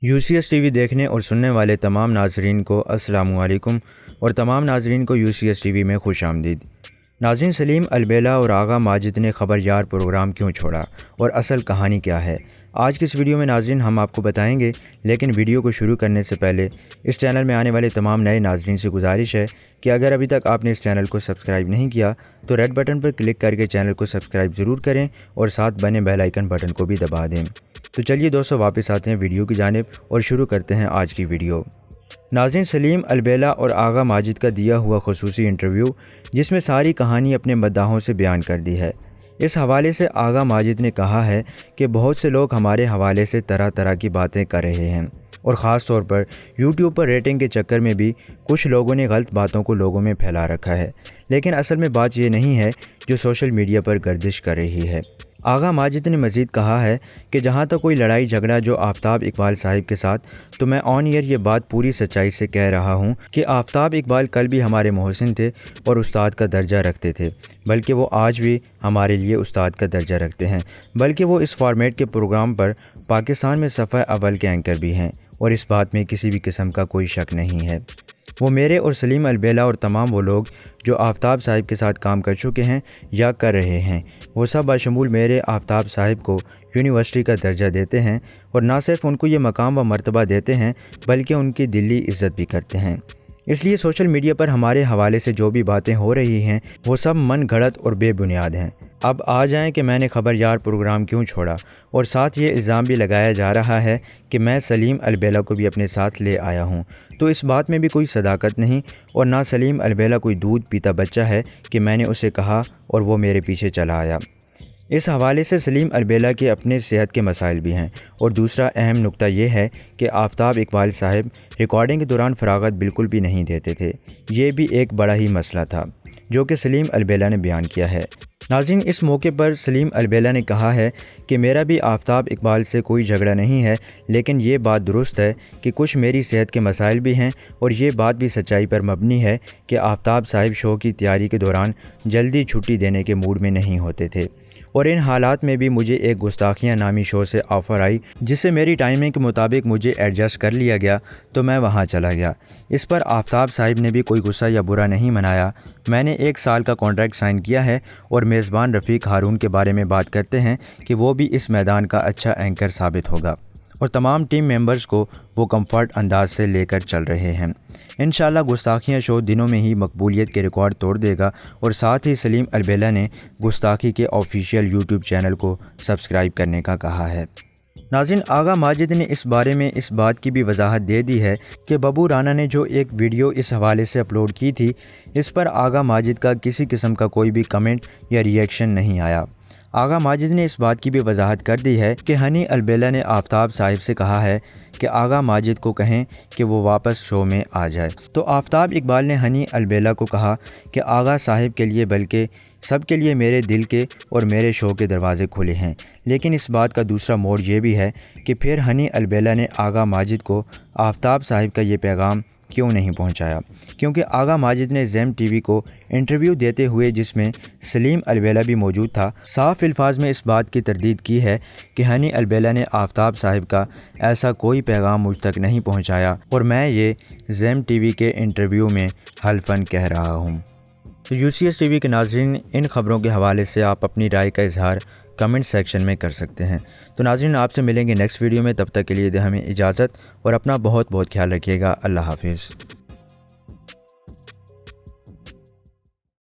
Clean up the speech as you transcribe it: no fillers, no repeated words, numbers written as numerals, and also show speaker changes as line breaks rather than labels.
UCS T V دیکھنے اور سننے والے تمام ناظرین کو السلام علیکم اور تمام ناظرین کو UCS ٹی وی میں خوش آمدید۔ ناظرین، سلیم البیلا اور آغا ماجد نے خبر یار پروگرام کیوں چھوڑا اور اصل کہانی کیا ہے، آج کی اس ویڈیو میں ناظرین ہم آپ کو بتائیں گے۔ لیکن ویڈیو کو شروع کرنے سے پہلے اس چینل میں آنے والے تمام نئے ناظرین سے گزارش ہے کہ اگر ابھی تک آپ نے اس چینل کو سبسکرائب نہیں کیا تو ریڈ بٹن پر کلک کر کے چینل کو سبسکرائب ضرور کریں اور ساتھ بنے بیل آئیکن بٹن کو بھی دبا دیں۔ تو چلیے دوستو، واپس آتے ہیں ویڈیو کی جانب اور شروع کرتے ہیں آج کی ویڈیو۔ ناظرین، سلیم البیلا اور آغا ماجد کا دیا ہوا خصوصی انٹرویو جس میں ساری کہانی اپنے مداحوں سے بیان کر دی ہے۔ اس حوالے سے آغا ماجد نے کہا ہے کہ بہت سے لوگ ہمارے حوالے سے طرح طرح کی باتیں کر رہے ہیں اور خاص طور پر YouTube پر ریٹنگ کے چکر میں بھی کچھ لوگوں نے غلط باتوں کو لوگوں میں پھیلا رکھا ہے، لیکن اصل میں بات یہ نہیں ہے جو سوشل میڈیا پر گردش کر رہی ہے۔ آغا ماجد نے مزید کہا ہے کہ جہاں تک کوئی لڑائی جھگڑا جو آفتاب اقبال صاحب کے ساتھ، تو میں آن ایئر یہ بات پوری سچائی سے کہہ رہا ہوں کہ آفتاب اقبال کل بھی ہمارے محسن تھے اور استاد کا درجہ رکھتے تھے، بلکہ وہ آج بھی ہمارے لیے استاد کا درجہ رکھتے ہیں، بلکہ وہ اس فارمیٹ کے پروگرام پر پاکستان میں صفحہ اول کے اینکر بھی ہیں اور اس بات میں کسی بھی قسم کا کوئی شک نہیں ہے۔ وہ میرے اور سلیم البیلا اور تمام وہ لوگ جو آفتاب صاحب کے ساتھ کام کر چکے ہیں یا کر رہے ہیں، وہ سب بشمول میرے آفتاب صاحب کو یونیورسٹی کا درجہ دیتے ہیں اور نہ صرف ان کو یہ مقام و مرتبہ دیتے ہیں بلکہ ان کی دلی عزت بھی کرتے ہیں۔ اس لیے سوشل میڈیا پر ہمارے حوالے سے جو بھی باتیں ہو رہی ہیں وہ سب من گھڑت اور بے بنیاد ہیں۔ اب آ جائیں کہ میں نے خبر یار پروگرام کیوں چھوڑا، اور ساتھ یہ الزام بھی لگایا جا رہا ہے کہ میں سلیم البیلا کو بھی اپنے ساتھ لے آیا ہوں، تو اس بات میں بھی کوئی صداقت نہیں اور نہ سلیم البیلا کوئی دودھ پیتا بچہ ہے کہ میں نے اسے کہا اور وہ میرے پیچھے چلا آیا۔ اس حوالے سے سلیم البیلا کے اپنے صحت کے مسائل بھی ہیں، اور دوسرا اہم نقطہ یہ ہے کہ آفتاب اقبال صاحب ریکارڈنگ کے دوران فراغت بالکل بھی نہیں دیتے تھے۔ یہ بھی ایک بڑا ہی مسئلہ تھا جو کہ سلیم البیلا نے بیان کیا ہے۔ ناظرین، اس موقع پر سلیم البیلا نے کہا ہے کہ میرا بھی آفتاب اقبال سے کوئی جھگڑا نہیں ہے، لیکن یہ بات درست ہے کہ کچھ میری صحت کے مسائل بھی ہیں، اور یہ بات بھی سچائی پر مبنی ہے کہ آفتاب صاحب شو کی تیاری کے دوران جلدی چھٹی دینے کے موڈ میں نہیں ہوتے تھے، اور ان حالات میں بھی مجھے ایک گستاخیاں نامی شو سے آفر آئی جس سے میری ٹائمنگ کے مطابق مجھے ایڈجسٹ کر لیا گیا، تو میں وہاں چلا گیا۔ اس پر آفتاب صاحب نے بھی کوئی غصہ یا برا نہیں منایا۔ میں نے 1 سال کا کانٹریکٹ سائن کیا ہے، اور میزبان رفیق ہارون کے بارے میں بات کرتے ہیں کہ وہ بھی اس میدان کا اچھا اینکر ثابت ہوگا، اور تمام ٹیم ممبرز کو وہ کمفرٹ انداز سے لے کر چل رہے ہیں۔ انشاءاللہ گستاخیاں شو دنوں میں ہی مقبولیت کے ریکارڈ توڑ دے گا، اور ساتھ ہی سلیم البیلا نے گستاخی کے آفیشیل YouTube چینل کو سبسکرائب کرنے کا کہا ہے۔ ناظرین، آغا ماجد نے اس بارے میں اس بات کی بھی وضاحت دے دی ہے کہ ببو رانا نے جو ایک ویڈیو اس حوالے سے اپلوڈ کی تھی، اس پر آغا ماجد کا کسی قسم کا کوئی بھی کمنٹ یا ریئیکشن نہیں آیا۔ آغا ماجد نے اس بات کی بھی وضاحت کر دی ہے کہ ہنی البیلا نے آفتاب صاحب سے کہا ہے کہ آغا ماجد کو کہیں کہ وہ واپس شو میں آ جائے، تو آفتاب اقبال نے ہنی البیلا کو کہا کہ آغا صاحب کے لیے بلکہ سب کے لیے میرے دل کے اور میرے شو کے دروازے کھلے ہیں۔ لیکن اس بات کا دوسرا موڑ یہ بھی ہے کہ پھر ہنی البیلا نے آغا ماجد کو آفتاب صاحب کا یہ پیغام کیوں نہیں پہنچایا، کیونکہ آغا ماجد نے زیم ٹی وی کو انٹرویو دیتے ہوئے جس میں سلیم البیلا بھی موجود تھا، صاف الفاظ میں اس بات کی تردید کی ہے کہ ہنی البیلا نے آفتاب صاحب کا ایسا کوئی پیغام مجھ تک نہیں پہنچایا، اور میں یہ زیم ٹی وی کے انٹرویو میں حلفاً کہہ رہا ہوں۔ تو UCS ٹی وی کے ناظرین، ان خبروں کے حوالے سے آپ اپنی رائے کا اظہار کمنٹ سیکشن میں کر سکتے ہیں۔ تو ناظرین، آپ سے ملیں گے نیکسٹ ویڈیو میں، تب تک کے لیے دیں ہمیں اجازت اور اپنا بہت بہت خیال رکھیے گا۔ اللہ حافظ۔